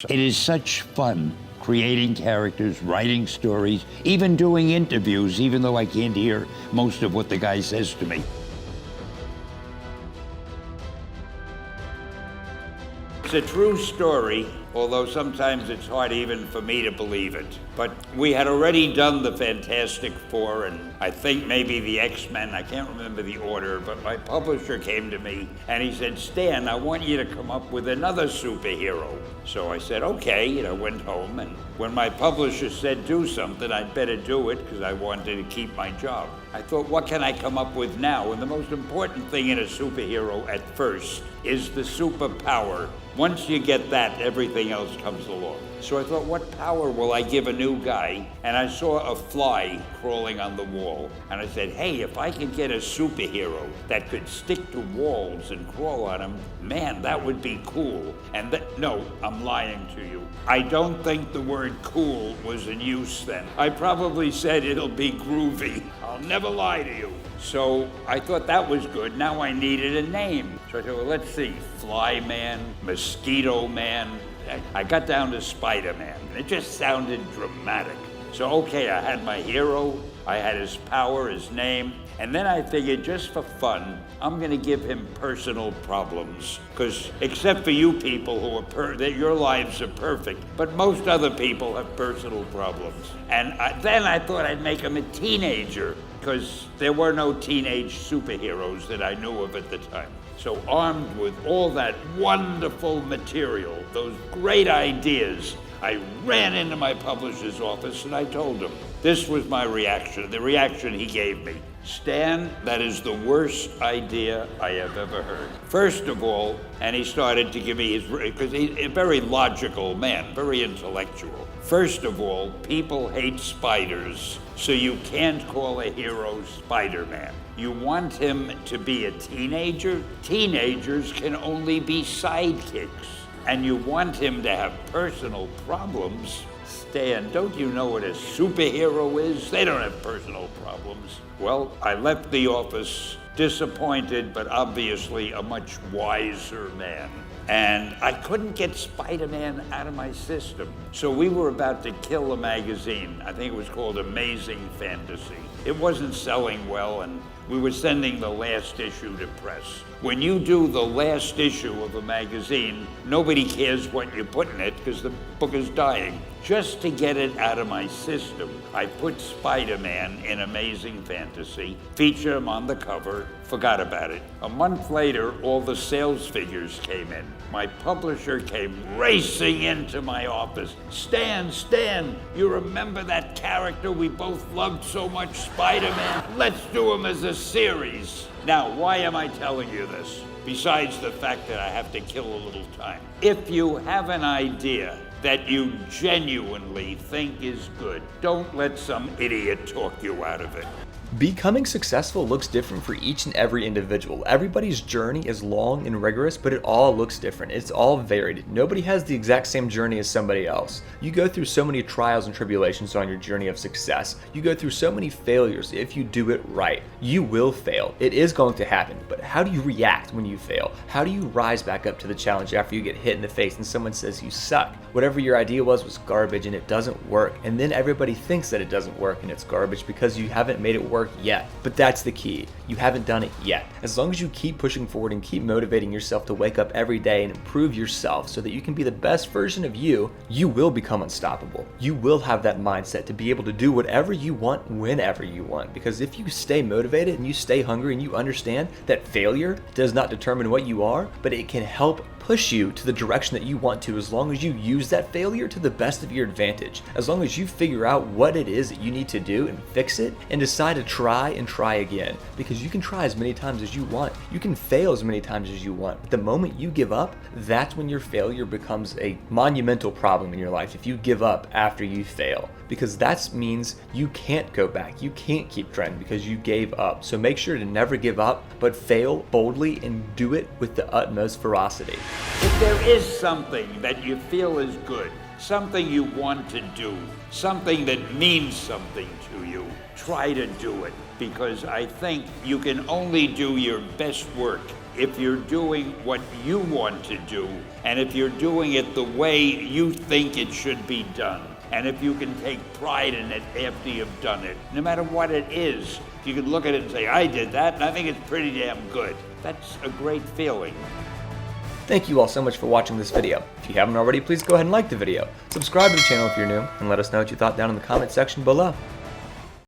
It is such fun creating characters, writing stories, even doing interviews, even though I can't hear most of what the guy says to me. It's a true story, although sometimes it's hard even for me to believe it. But we had already done the Fantastic Four and I think maybe the X-Men, I can't remember the order, but my publisher came to me and he said, "Stan, I want you to come up with another superhero." So I said, okay, went home, and when my publisher said do something, I'd better do it because I wanted to keep my job. I thought, what can I come up with now? And the most important thing in a superhero at first is the superpower. Once you get that, everything else comes along. So I thought, what power will I give a new guy? And I saw a fly crawling on the wall. And I said, hey, if I could get a superhero that could stick to walls and crawl on them, man, that would be cool. And no, I'm lying to you. I don't think the word cool was in use then. I probably said it'll be groovy. I'll never lie to you. So I thought that was good. Now I needed a name. So I thought, well, let's see, Fly Man, Mosquito Man. I got down to Spider-Man. It just sounded dramatic. So okay, I had my hero, I had his power, his name, and then I figured just for fun, I'm gonna give him personal problems. Because except for you people who are that your lives are perfect, but most other people have personal problems. And then I thought I'd make him a teenager, because there were no teenage superheroes that I knew of at the time. So armed with all that wonderful material, those great ideas, I ran into my publisher's office and I told him, this was my reaction, the reaction he gave me. Stan, that is the worst idea I have ever heard. First of all, and he started to give me his, because he's a very logical man, very intellectual. First of all, people hate spiders, so you can't call a hero Spider-Man. You want him to be a teenager? Teenagers can only be sidekicks. And you want him to have personal problems? Stan, don't you know what a superhero is? They don't have personal problems. Well, I left the office disappointed, but obviously a much wiser man. And I couldn't get Spider-Man out of my system. So we were about to kill a magazine. I think it was called Amazing Fantasy. It wasn't selling well, and we were sending the last issue to press. When you do the last issue of a magazine, nobody cares what you put in it because the book is dying. Just to get it out of my system, I put Spider-Man in Amazing Fantasy, featured him on the cover, forgot about it. A month later, all the sales figures came in. My publisher came racing into my office. Stan, you remember that character we both loved so much, Spider-Man? Let's do him as a series. Now, why am I telling you this? Besides the fact that I have to kill a little time. If you have an idea that you genuinely think is good, don't let some idiot talk you out of it. Becoming successful looks different for each and every individual. Everybody's journey is long and rigorous, but it all looks different. It's all varied. Nobody has the exact same journey as somebody else. You go through so many trials and tribulations on your journey of success. You go through so many failures. If you do it right, you will fail. It is going to happen, but how do you react when you fail? How do you rise back up to the challenge after you get hit in the face and someone says you suck? Whatever your idea was garbage and it doesn't work. And then everybody thinks that it doesn't work and it's garbage because you haven't made it work yet. But that's the key. You haven't done it yet. As long as you keep pushing forward and keep motivating yourself to wake up every day and improve yourself so that you can be the best version of you, you will become unstoppable. You will have that mindset to be able to do whatever you want whenever you want. Because if you stay motivated and you stay hungry and you understand that failure does not determine what you are, but it can help push you to the direction that you want to, as long as you use that failure to the best of your advantage. As long as you figure out what it is that you need to do and fix it and decide to try and try again. Because you can try as many times as you want. You can fail as many times as you want. But the moment you give up, that's when your failure becomes a monumental problem in your life. If you give up after you fail, because that means you can't go back. You can't keep trying because you gave up. So make sure to never give up, but fail boldly and do it with the utmost ferocity. If there is something that you feel is good, something you want to do, something that means something to you, try to do it, because I think you can only do your best work if you're doing what you want to do, and if you're doing it the way you think it should be done, and if you can take pride in it after you've done it, no matter what it is. If you can look at it and say, I did that, and I think it's pretty damn good. That's a great feeling. Thank you all so much for watching this video. If you haven't already, please go ahead and like the video. Subscribe to the channel if you're new, and let us know what you thought down in the comment section below.